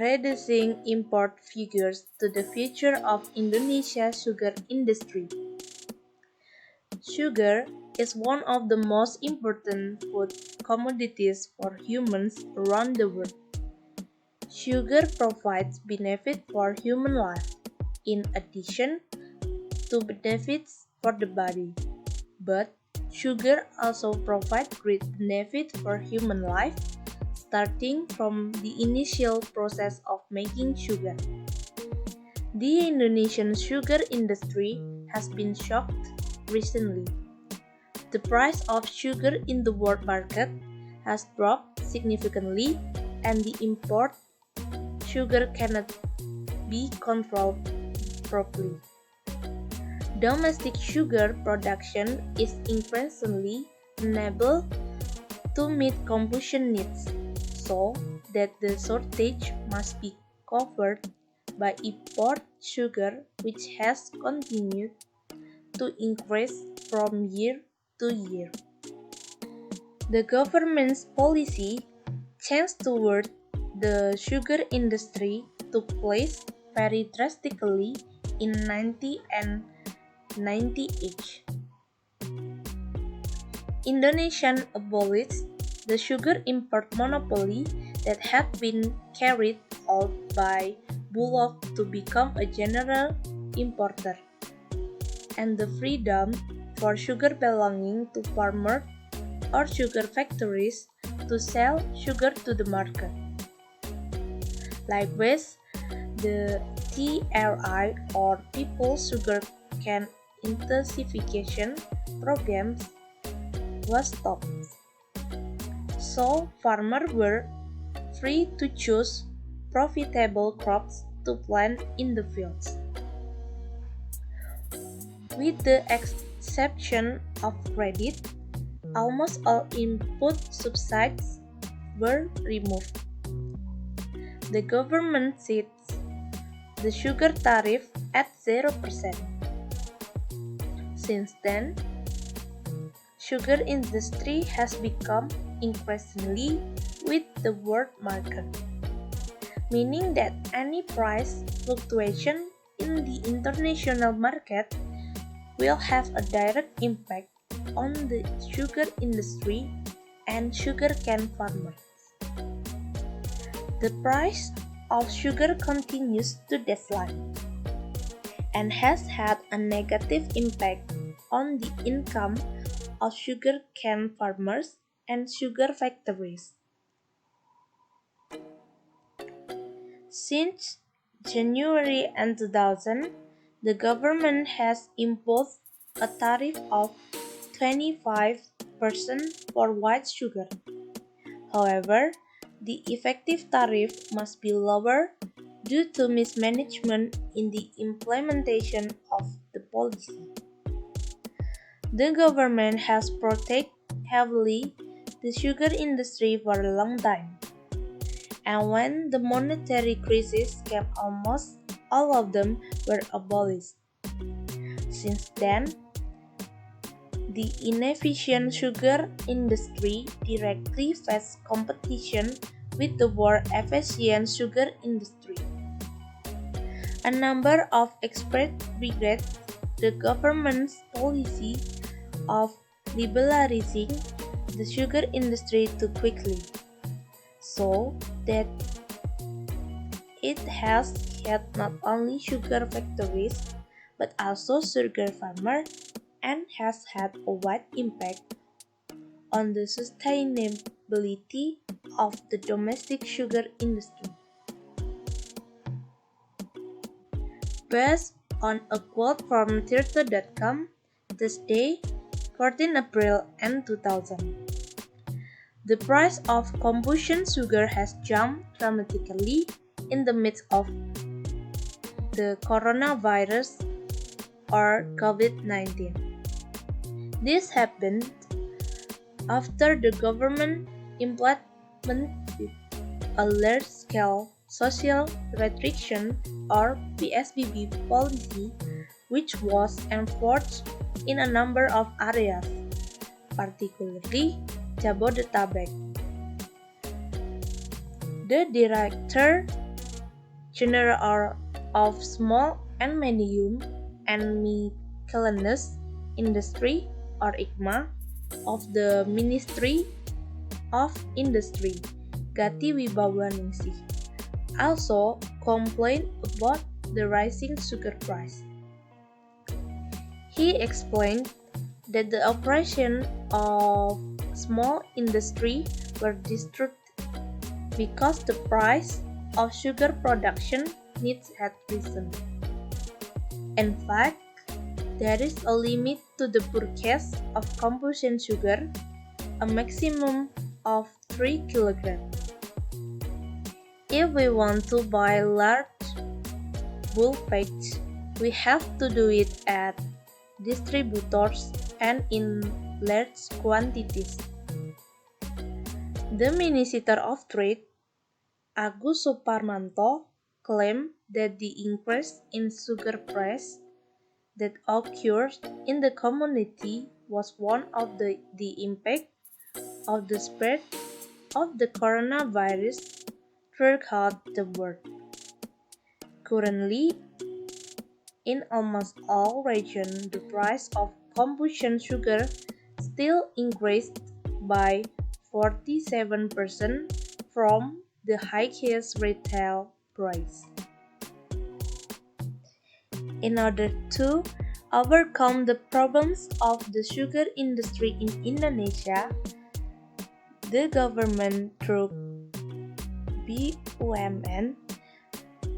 reducing import figures to the future of Indonesia's sugar industry. Sugar is one of the most important food commodities for humans around the world. Sugar provides benefit for human life, in addition to benefits for the body. But sugar also provides great benefit for human life, starting from the initial process of making sugar. The Indonesian sugar industry has been shocked recently. The price of sugar in the world market has dropped significantly, and the import sugar cannot be controlled properly. Domestic sugar production is increasingly unable to meet consumption needs, so that the shortage must be covered by import sugar, which has continued to increase from year to year. The government's policy change toward the sugar industry took place very drastically in 1990 and 1998. Indonesia abolished the sugar import monopoly that had been carried out by Bulog to become a general importer, and the freedom for sugar belonging to farmers or sugar factories to sell sugar to the market. Likewise, the TRI or People's Sugar Cane Intensification programs was stopped. So farmers were free to choose profitable crops to plant in the fields. With the exception of credit, almost all input subsidies were removed. The government sets the sugar tariff at 0%. Since then, sugar industry has become increasingly with the world market, meaning that any price fluctuation in the international market will have a direct impact on the sugar industry and sugarcane farmers. The price of sugar continues to decline and has had a negative impact on the income of sugarcane farmers and sugar factories. Since January 2000, the government has imposed a tariff of 25% for white sugar. However, the effective tariff must be lower due to mismanagement in the implementation of the policy. The government has protected heavily the sugar industry for a long time, and when the monetary crisis came, almost all of them were abolished. Since then, the inefficient sugar industry directly faced competition with the more efficient sugar industry. A number of experts regret the government's policy of liberalizing the sugar industry too quickly, so that it has hit not only sugar factories but also sugar farmers and has had a wide impact on the sustainability of the domestic sugar industry. Based on a quote from Tirto.com, Thursday, 14 April 2000. The price of combustion sugar has jumped dramatically in the midst of the coronavirus or COVID-19. This happened after the government implemented a large-scale social restriction or PSBB policy, which was enforced in a number of areas, particularly Jabodetabek. The director General of Small and Medium and Miscellaneous Industry or ICMA of the Ministry of Industry, Gati Wibawaningsih, also complained about the rising sugar price. He explained that the operation of small industry were distraught because the price of sugar production needs had risen. In fact, there is a limit to the purchase of combustion sugar, a maximum of 3 kilograms. If we want to buy large bulk packs, we have to do it at distributors and in large quantities. The Minister of Trade, Agus Suparmanto, claimed that the increase in sugar price that occurred in the community was one of the impact of the spread of the coronavirus throughout the world. Currently, in almost all regions, the price of combustion sugar still increased by 47% from the highest retail price. In order to overcome the problems of the sugar industry in Indonesia, the government through BUMN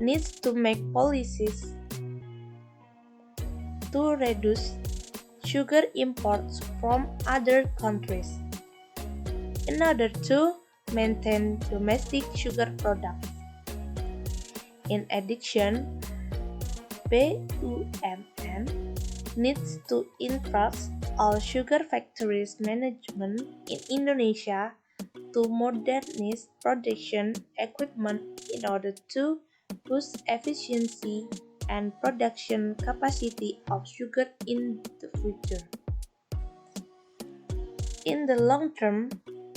needs to make policies to reduce sugar imports from other countries in order to maintain domestic sugar products. In addition, BUMN needs to entrust all sugar factories management in Indonesia to modernize production equipment in order to boost efficiency and production capacity of sugar in the future. In the long term,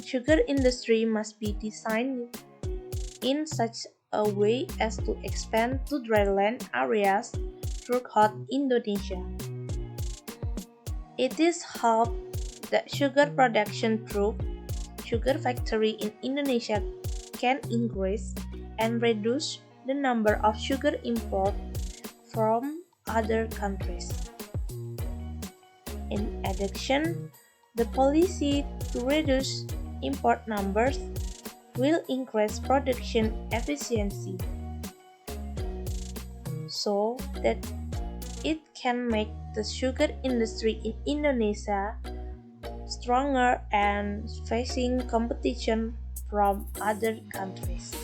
sugar industry must be designed in such a way as to expand to dryland areas throughout Indonesia. It is hoped that sugar production through sugar factory in Indonesia can increase and reduce the number of sugar imports from other countries. In addition, the policy to reduce import numbers will increase production efficiency so that it can make the sugar industry in Indonesia stronger and facing competition from other countries.